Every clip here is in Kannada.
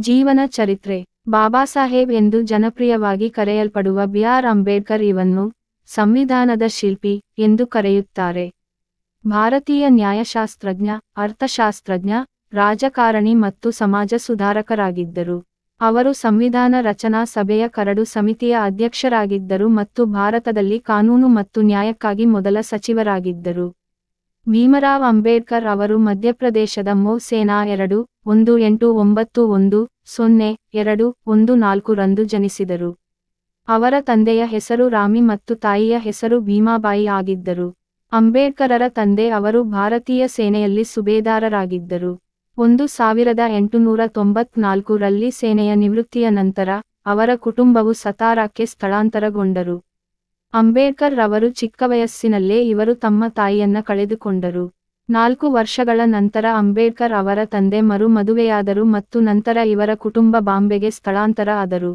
ಜೀವನ ಚರಿತ್ರೆ. ಬಾಬಾಸಾಹೇಬ್ ಎಂದು ಜನಪ್ರಿಯವಾಗಿ ಕರೆಯಲ್ಪಡುವ ಬಿ.ಆರ್. ಅಂಬೇಡ್ಕರ್ ಇವನ್ನು ಸಂವಿಧಾನದ ಶಿಲ್ಪಿ ಎಂದು ಕರೆಯುತ್ತಾರೆ. ಭಾರತೀಯ ನ್ಯಾಯಶಾಸ್ತ್ರಜ್ಞ, ಅರ್ಥಶಾಸ್ತ್ರಜ್ಞ, ರಾಜಕಾರಣಿ ಮತ್ತು ಸಮಾಜ ಸುಧಾರಕರಾಗಿದ್ದರು. ಅವರು ಸಂವಿಧಾನ ರಚನಾ ಸಭೆಯ ಕರಡು ಸಮಿತಿಯ ಅಧ್ಯಕ್ಷರಾಗಿದ್ದರು ಮತ್ತು ಭಾರತದಲ್ಲಿ ಕಾನೂನು ಮತ್ತು ನ್ಯಾಯಕ್ಕಾಗಿ ಮೊದಲ ಸಚಿವರಾಗಿದ್ದರು. ಭೀಮರಾವ್ ಅಂಬೇಡ್ಕರ್ ಅವರು ಮಧ್ಯಪ್ರದೇಶದ ಮೌ ಸೇನಾ 2-1891-02-14 ರಂದು ಜನಿಸಿದರು. ಅವರ ತಂದೆಯ ಹೆಸರು ರಾಮಿ ಮತ್ತು ತಾಯಿಯ ಹೆಸರು ಭೀಮಾಬಾಯಿ ಆಗಿದ್ದರು. ಅಂಬೇಡ್ಕರರ ತಂದೆ ಅವರು ಭಾರತೀಯ ಸೇನೆಯಲ್ಲಿ ಸುಬೇದಾರರಾಗಿದ್ದರು. 1894 ರಲ್ಲಿ ಸೇನೆಯ ನಿವೃತ್ತಿಯ ನಂತರ ಅವರ ಕುಟುಂಬವು ಸತಾರಾಕ್ಕೆ ಸ್ಥಳಾಂತರಗೊಂಡರು. ಅಂಬೇಡ್ಕರ್ ರವರು ಚಿಕ್ಕ ವಯಸ್ಸಿನಲ್ಲೇ ಇವರು ತಮ್ಮ ತಾಯಿಯನ್ನ ಕಳೆದುಕೊಂಡರು. 4 ವರ್ಷಗಳ ನಂತರ ಅಂಬೇಡ್ಕರ್ ಅವರ ತಂದೆ ಮದುವೆಯಾದರು ಮತ್ತು ನಂತರ ಇವರ ಕುಟುಂಬ ಬಾಂಬೆಗೆ ಸ್ಥಳಾಂತರ ಆದರು.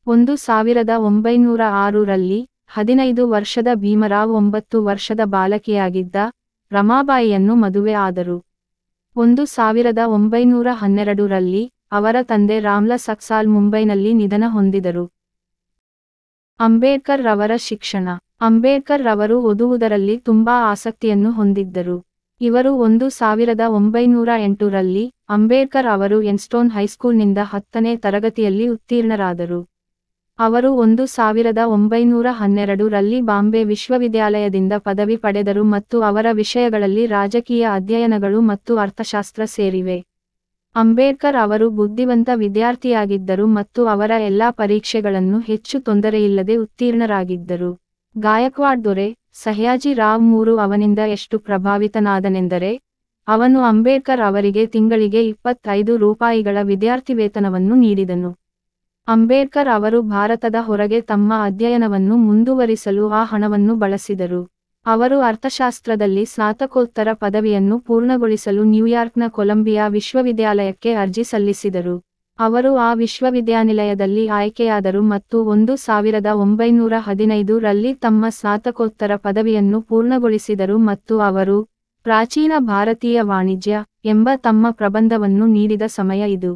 1906 ರಲ್ಲಿ 15 ವರ್ಷದ ಭೀಮರಾವ್ 9 ವರ್ಷದ ಬಾಲಕಿಯಾಗಿದ್ದ ರಮಾಬಾಯಿಯನ್ನು ಮದುವೆ ಆದರು. 1912 ರಲ್ಲಿ ಅವರ ತಂದೆ ರಾಮ್ಲಾಲ್ ಸಕ್ಸಾಲ್ ಮುಂಬೈನಲ್ಲಿ ನಿಧನ ಹೊಂದಿದರು. ಅಂಬೇಡ್ಕರ್ ರವರ ಶಿಕ್ಷಣ. ಅಂಬೇಡ್ಕರ್ ರವರು ಓದುವುದರಲ್ಲಿ ತುಂಬಾ ಆಸಕ್ತಿಯನ್ನು ಹೊಂದಿದ್ದರು. ಇವರು 1908 ರಲ್ಲಿ ಅಂಬೇಡ್ಕರ್ ಅವರು ಎನ್ಸ್ಟೋನ್ ಹೈಸ್ಕೂಲ್ನಿಂದ 10ನೇ ತರಗತಿಯಲ್ಲಿ ಉತ್ತೀರ್ಣರಾದರು. ಅವರು 1912 ರಲ್ಲಿ ಬಾಂಬೆ ವಿಶ್ವವಿದ್ಯಾಲಯದಿಂದ ಪದವಿ ಪಡೆದರು ಮತ್ತು ಅವರ ವಿಷಯಗಳಲ್ಲಿ ರಾಜಕೀಯ ಅಧ್ಯಯನಗಳು ಮತ್ತು ಅರ್ಥಶಾಸ್ತ್ರ ಸೇರಿವೆ. ಅಂಬೇಡ್ಕರ್ ಅವರು ಬುದ್ಧಿವಂತ ವಿದ್ಯಾರ್ಥಿಯಾಗಿದ್ದರು ಮತ್ತು ಅವರ ಎಲ್ಲಾ ಪರೀಕ್ಷೆಗಳನ್ನು ಹೆಚ್ಚು ತೊಂದರೆಯಿಲ್ಲದೆ ಉತ್ತೀರ್ಣರಾಗಿದ್ದರು. ಗಾಯಕ್ವಾಡ್ ದೊರೆ ಸಹ್ಯಾಜಿ ರಾವ್ ಮೂರು ಅವನಿಂದ ಎಷ್ಟು ಪ್ರಭಾವಿತನಾದನೆಂದರೆ ಅವನು ಅಂಬೇಡ್ಕರ್ ಅವರಿಗೆ ತಿಂಗಳಿಗೆ 25 ರೂಪಾಯಿಗಳ ವಿದ್ಯಾರ್ಥಿವೇತನವನ್ನು ನೀಡಿದನು. ಅಂಬೇಡ್ಕರ್ ಅವರು ಭಾರತದ ಹೊರಗೆ ತಮ್ಮ ಅಧ್ಯಯನವನ್ನು ಮುಂದುವರಿಸಲು ಆ ಹಣವನ್ನು ಬಳಸಿದರು. ಅವರು ಅರ್ಥಶಾಸ್ತ್ರದಲ್ಲಿ ಸ್ನಾತಕೋತ್ತರ ಪದವಿಯನ್ನು ಪೂರ್ಣಗೊಳಿಸಲು ನ್ಯೂಯಾರ್ಕ್ನ ಕೊಲಂಬಿಯಾ ವಿಶ್ವವಿದ್ಯಾಲಯಕ್ಕೆ ಅರ್ಜಿ ಸಲ್ಲಿಸಿದರು. ಅವರು ಆ ವಿಶ್ವವಿದ್ಯಾನಿಲಯದಲ್ಲಿ ಆಯ್ಕೆಯಾದರು ಮತ್ತು 1915 ರಲ್ಲಿ ತಮ್ಮ ಸ್ನಾತಕೋತ್ತರ ಪದವಿಯನ್ನು ಪೂರ್ಣಗೊಳಿಸಿದರು ಮತ್ತು ಅವರು ಪ್ರಾಚೀನ ಭಾರತೀಯ ವಾಣಿಜ್ಯ ಎಂಬ ತಮ್ಮ ಪ್ರಬಂಧವನ್ನು ನೀಡಿದ ಸಮಯ ಇದು.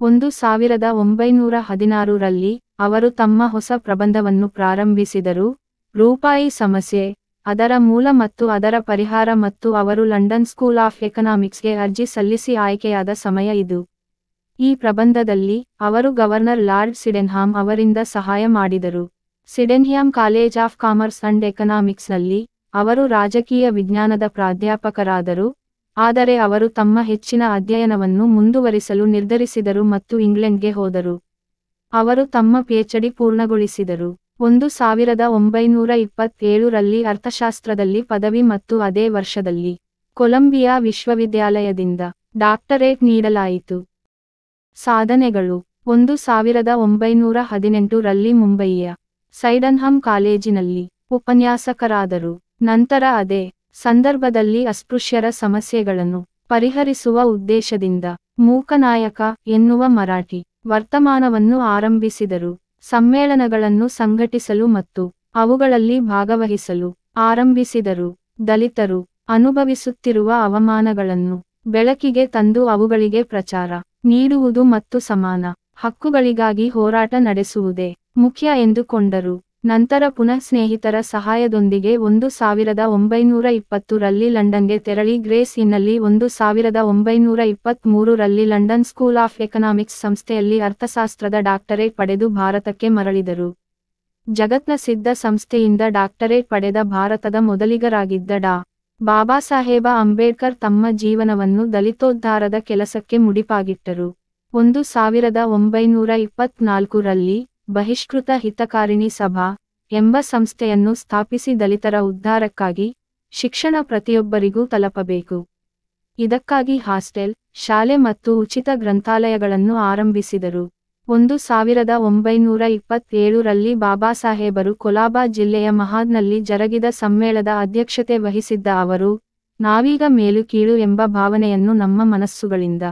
1916 ರಲ್ಲಿ ಅವರು ತಮ್ಮ ಹೊಸ ಪ್ರಬಂಧವನ್ನು ಪ್ರಾರಂಭಿಸಿದರು, ರೂಪಾಯಿ ಸಮಸ್ಯೆ, ಅದರ ಮೂಲ ಮತ್ತು ಅದರ ಪರಿಹಾರ, ಮತ್ತು ಅವರು ಲಂಡನ್ ಸ್ಕೂಲ್ ಆಫ್ ಎಕನಾಮಿಕ್ಸ್ಗೆ ಅರ್ಜಿ ಸಲ್ಲಿಸಿ ಆಯ್ಕೆಯಾದ ಸಮಯ ಇದು. ಈ ಪ್ರಬಂಧದಲ್ಲಿ ಅವರು ಗವರ್ನರ್ ಲಾರ್ಡ್ ಸಿಡೆನ್ಹಾಮ್ ಅವರಿಂದ ಸಹಾಯ ಮಾಡಿದರು. ಸಿಡೆನ್ಹ್ಯಾಮ್ ಕಾಲೇಜ್ ಆಫ್ ಕಾಮರ್ಸ್ ಅಂಡ್ ಎಕನಾಮಿಕ್ಸ್ನಲ್ಲಿ ಅವರು ರಾಜಕೀಯ ವಿಜ್ಞಾನದ ಪ್ರಾಧ್ಯಾಪಕರಾದರು, ಆದರೆ ಅವರು ತಮ್ಮ ಹೆಚ್ಚಿನ ಅಧ್ಯಯನವನ್ನು ಮುಂದುವರಿಸಲು ನಿರ್ಧರಿಸಿದರು ಮತ್ತು ಇಂಗ್ಲೆಂಡ್ಗೆ ಹೋದರು. ಅವರು ತಮ್ಮ ಪಿಎಚ್ಡಿ ಪೂರ್ಣಗೊಳಿಸಿದರು. 1927 ರಲ್ಲಿ ಅರ್ಥಶಾಸ್ತ್ರದಲ್ಲಿ ಪದವಿ ಮತ್ತು ಅದೇ ವರ್ಷದಲ್ಲಿ ಕೊಲಂಬಿಯಾ ವಿಶ್ವವಿದ್ಯಾಲಯದಿಂದ ಡಾಕ್ಟರೇಟ್ ನೀಡಲಾಯಿತು. ಸಾಧನೆಗಳು. 1918 ರಲ್ಲಿ ಮುಂಬಯಿಯ ಸೈಡನ್ಹಮ್ ಕಾಲೇಜಿನಲ್ಲಿ ಉಪನ್ಯಾಸಕರಾದರು. ನಂತರ ಅದೇ ಸಂದರ್ಭದಲ್ಲಿ ಅಸ್ಪೃಶ್ಯರ ಸಮಸ್ಯೆಗಳನ್ನು ಪರಿಹರಿಸುವ ಉದ್ದೇಶದಿಂದ ಮೂಕನಾಯಕ ಎನ್ನುವ ಮರಾಠಿ ವರ್ತಮಾನವನ್ನು ಆರಂಭಿಸಿದರು. ಸಮ್ಮೇಳನಗಳನ್ನು ಸಂಘಟಿಸಲು ಮತ್ತು ಅವುಗಳಲ್ಲಿ ಭಾಗವಹಿಸಲು ಆರಂಭಿಸಿದರು. ದಲಿತರು ಅನುಭವಿಸುತ್ತಿರುವ ಅವಮಾನಗಳನ್ನು ಬೆಳಕಿಗೆ ತಂದು ಅವುಗಳಿಗೆ ಪ್ರಚಾರ ನೀಡುವುದು ಮತ್ತು ಸಮಾನ ಹಕ್ಕುಗಳಿಗಾಗಿ ಹೋರಾಟ ನಡೆಸುವುದೇ ಮುಖ್ಯ ಎಂದುಕೊಂಡರು. ನಂತರ ಪುನಃ ಸ್ನೇಹಿತರ ಸಹಾಯದೊಂದಿಗೆ 1920 ರಲ್ಲಿ ಲಂಡನ್ಗೆ ತೆರಳಿ ಗ್ರೇಸ್ ಇನ್ನಲ್ಲಿ 1923 ರಲ್ಲಿ ಲಂಡನ್ ಸ್ಕೂಲ್ ಆಫ್ ಎಕನಾಮಿಕ್ಸ್ ಸಂಸ್ಥೆಯಲ್ಲಿ ಅರ್ಥಶಾಸ್ತ್ರದ ಡಾಕ್ಟರೇಟ್ ಪಡೆದು ಭಾರತಕ್ಕೆ ಮರಳಿದರು. ಜಗತ್ನ ಸಿದ್ಧ ಸಂಸ್ಥೆಯಿಂದ ಡಾಕ್ಟರೇಟ್ ಪಡೆದ ಭಾರತದ ಮೊದಲಿಗರಾಗಿದ್ದ ಡಾ. ಬಾಬಾಸಾಹೇಬ ಅಂಬೇಡ್ಕರ್ ತಮ್ಮ ಜೀವನವನ್ನು ದಲಿತೋದ್ಧಾರದ ಕೆಲಸಕ್ಕೆ ಮುಡಿಪಾಗಿಟ್ಟರು. 1924 ರಲ್ಲಿ ಬಹಿಷ್ಕೃತ ಹಿತಕಾರಿಣಿ ಸಭಾ ಎಂಬ ಸಂಸ್ಥೆಯನ್ನು ಸ್ಥಾಪಿಸಿ ದಲಿತರ ಉದ್ಧಾರಕ್ಕಾಗಿ ಶಿಕ್ಷಣ ಪ್ರತಿಯೊಬ್ಬರಿಗೂ ತಲುಪಬೇಕು. ಇದಕ್ಕಾಗಿ ಹಾಸ್ಟೆಲ್, ಶಾಲೆ ಮತ್ತು ಉಚಿತ ಗ್ರಂಥಾಲಯಗಳನ್ನು ಆರಂಭಿಸಿದರು. 1927 ರಲ್ಲಿ ಬಾಬಾಸಾಹೇಬರು ಕೊಲಾಬಾ ಜಿಲ್ಲೆಯ ಮಹಾದ್ನಲ್ಲಿ ಜರುಗಿದ ಸಮ್ಮೇಳನದ ಅಧ್ಯಕ್ಷತೆ ವಹಿಸಿದ್ದ ಅವರು, ನಾವೀಗ ಮೇಲು ಕೀಳು ಎಂಬ ಭಾವನೆಯನ್ನು ನಮ್ಮ ಮನಸ್ಸುಗಳಿಂದ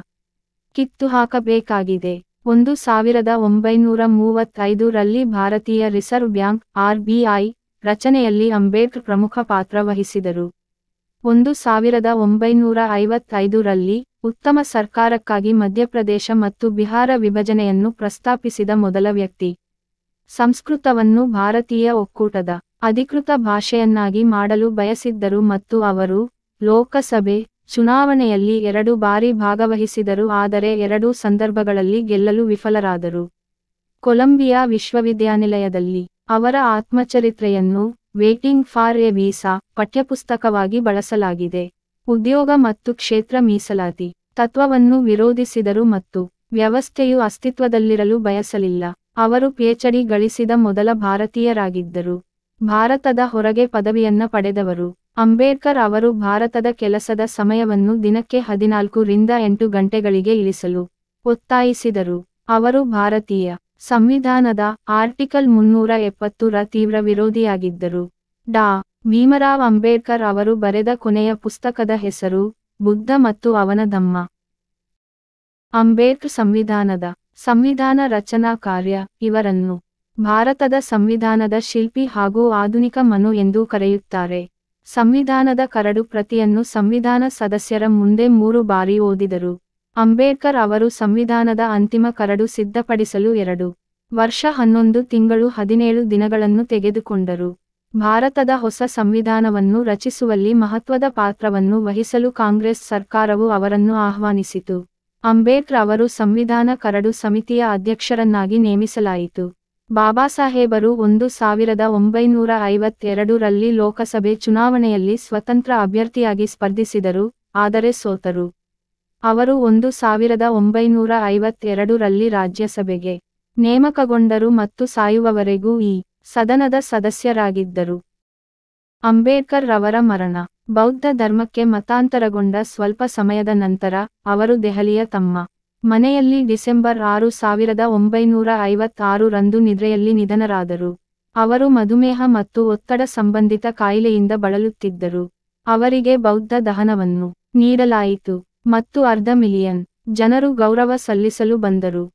ಕಿತ್ತುಹಾಕಬೇಕಾಗಿದೆ. 1935 ರಲ್ಲಿ ಭಾರತೀಯ ರಿಸರ್ವ್ ಬ್ಯಾಂಕ್ (RBI) ರಚನೆಯಲ್ಲಿ ಅಂಬೇಡ್ಕರ್ ಪ್ರಮುಖ ಪಾತ್ರ ವಹಿಸಿದರು. 1955 ರಲ್ಲಿ ಉತ್ತಮ ಸರ್ಕಾರಕ್ಕಾಗಿ ಮಧ್ಯಪ್ರದೇಶ ಮತ್ತು ಬಿಹಾರ ವಿಭಜನೆಯನ್ನು ಪ್ರಸ್ತಾಪಿಸಿದ ಮೊದಲ ವ್ಯಕ್ತಿ. ಸಂಸ್ಕೃತವನ್ನು ಭಾರತೀಯ ಒಕ್ಕೂಟದ ಅಧಿಕೃತ ಭಾಷೆಯನ್ನಾಗಿ ಮಾಡಲು ಬಯಸಿದ್ದರು ಮತ್ತು ಅವರು ಲೋಕಸಭೆ ಚುನಾವಣೆಯಲ್ಲಿ 2 ಬಾರಿ ಭಾಗವಹಿಸಿದರು, ಆದರೆ ಎರಡೂ ಸಂದರ್ಭಗಳಲ್ಲಿ ಗೆಲ್ಲಲು ವಿಫಲರಾದರು. ಕೊಲಂಬಿಯಾ ವಿಶ್ವವಿದ್ಯಾನಿಲಯದಲ್ಲಿ ಅವರ ಆತ್ಮಚರಿತ್ರೆಯನ್ನು ವೇಟಿಂಗ್ ಫಾರ್ ಎ ವೀಸಾ ಪಠ್ಯಪುಸ್ತಕವಾಗಿ ಬಳಸಲಾಗಿದೆ. ಉದ್ಯೋಗ ಮತ್ತು ಕ್ಷೇತ್ರ ಮೀಸಲಾತಿ ತತ್ವವನ್ನು ವಿರೋಧಿಸಿದರು ಮತ್ತು ವ್ಯವಸ್ಥೆಯು ಅಸ್ತಿತ್ವದಲ್ಲಿರಲು ಬಯಸಲಿಲ್ಲ. ಅವರು ಪಿಎಚ್ಡಿ ಗಳಿಸಿದ ಮೊದಲ ಭಾರತೀಯರಾಗಿದ್ದರು. ಭಾರತದ ಹೊರಗೆ ಪದವಿಯನ್ನ ಪಡೆದವರು. ಅಂಬೇಡ್ಕರ್ ಅವರು ಭಾರತದ ಕೆಲಸದ ಸಮಯವನ್ನು ದಿನಕ್ಕೆ 14 ರಿಂದ 8 ಗಂಟೆಗಳಿಗೆ ಇಳಿಸಲು ಒತ್ತಾಯಿಸಿದರು. ಅವರು ಭಾರತೀಯ ಸಂವಿಧಾನದ ಆರ್ಟಿಕಲ್ 370 ರ ತೀವ್ರ ವಿರೋಧಿಯಾಗಿದ್ದರು. ಡಾ. ಭೀಮರಾವ್ ಅಂಬೇಡ್ಕರ್ ಅವರು ಬರೆದ ಕೊನೆಯ ಪುಸ್ತಕದ ಹೆಸರು ಬುದ್ಧ ಮತ್ತು ಅವನ ಧಮ್ಮ. ಅಂಬೇಡ್ಕರ್ ಸಂವಿಧಾನ ರಚನಾ ಕಾರ್ಯ ಇವರನ್ನು ಭಾರತದ ಸಂವಿಧಾನದ ಶಿಲ್ಪಿ ಹಾಗೂ ಆಧುನಿಕ ಮನು ಎಂದೂ ಕರೆಯುತ್ತಾರೆ. ಸಂವಿಧಾನದ ಕರಡು ಪ್ರತಿಯನ್ನು ಸಂವಿಧಾನ ಸದಸ್ಯರ ಮುಂದೆ 3 ಬಾರಿ ಓದಿದರು. ಅಂಬೇಡ್ಕರ್ ಅವರು ಸಂವಿಧಾನದ ಅಂತಿಮ ಕರಡು ಸಿದ್ಧಪಡಿಸಲು 2 ವರ್ಷ 11 ತಿಂಗಳು 17 ದಿನಗಳನ್ನು ತೆಗೆದುಕೊಂಡರು. ಭಾರತದ ಹೊಸ ಸಂವಿಧಾನವನ್ನು ರಚಿಸುವಲ್ಲಿ ಮಹತ್ವದ ಪಾತ್ರವನ್ನು ವಹಿಸಲು ಕಾಂಗ್ರೆಸ್ ಸರ್ಕಾರವು ಅವರನ್ನು ಆಹ್ವಾನಿಸಿತು. ಅಂಬೇಡ್ಕರ್ ಅವರು ಸಂವಿಧಾನ ಕರಡು ಸಮಿತಿಯ ಅಧ್ಯಕ್ಷರನ್ನಾಗಿ ನೇಮಿಸಲಾಯಿತು. ಬಾಬಾಸಾಹೇಬರು 1952 ರಲ್ಲಿ ಲೋಕಸಭೆ ಚುನಾವಣೆಯಲ್ಲಿ ಸ್ವತಂತ್ರ ಅಭ್ಯರ್ಥಿಯಾಗಿ ಸ್ಪರ್ಧಿಸಿದರು, ಆದರೆ ಸೋತರು. ಅವರು 1952 ರಲ್ಲಿ ರಾಜ್ಯಸಭೆಗೆ ನೇಮಕಗೊಂಡರು ಮತ್ತು ಸಾಯುವವರೆಗೂ ಈ ಸದನದ ಸದಸ್ಯರಾಗಿದ್ದರು. ಅಂಬೇಡ್ಕರ್ ರವರ ಮರಣ. ಬೌದ್ಧ ಧರ್ಮಕ್ಕೆ ಮತಾಂತರಗೊಂಡ ಸ್ವಲ್ಪ ಸಮಯದ ನಂತರ ಅವರು ದೆಹಲಿಯ ತಮ್ಮ ಮನೆಯಲ್ಲಿ ಡಿಸೆಂಬರ್ 6, 1956 ರಂದು ನಿದ್ರೆಯಲ್ಲಿ ನಿಧನರಾದರು. ಅವರು ಮಧುಮೇಹ ಮತ್ತು ಒತ್ತಡ ಸಂಬಂಧಿತ ಕಾಯಿಲೆಯಿಂದ ಬಳಲುತ್ತಿದ್ದರು. ಅವರಿಗೆ ಬೌದ್ಧ ದಹನವನ್ನು ನೀಡಲಾಯಿತು ಮತ್ತು 500,000 ಜನರು ಗೌರವ ಸಲ್ಲಿಸಲು ಬಂದರು.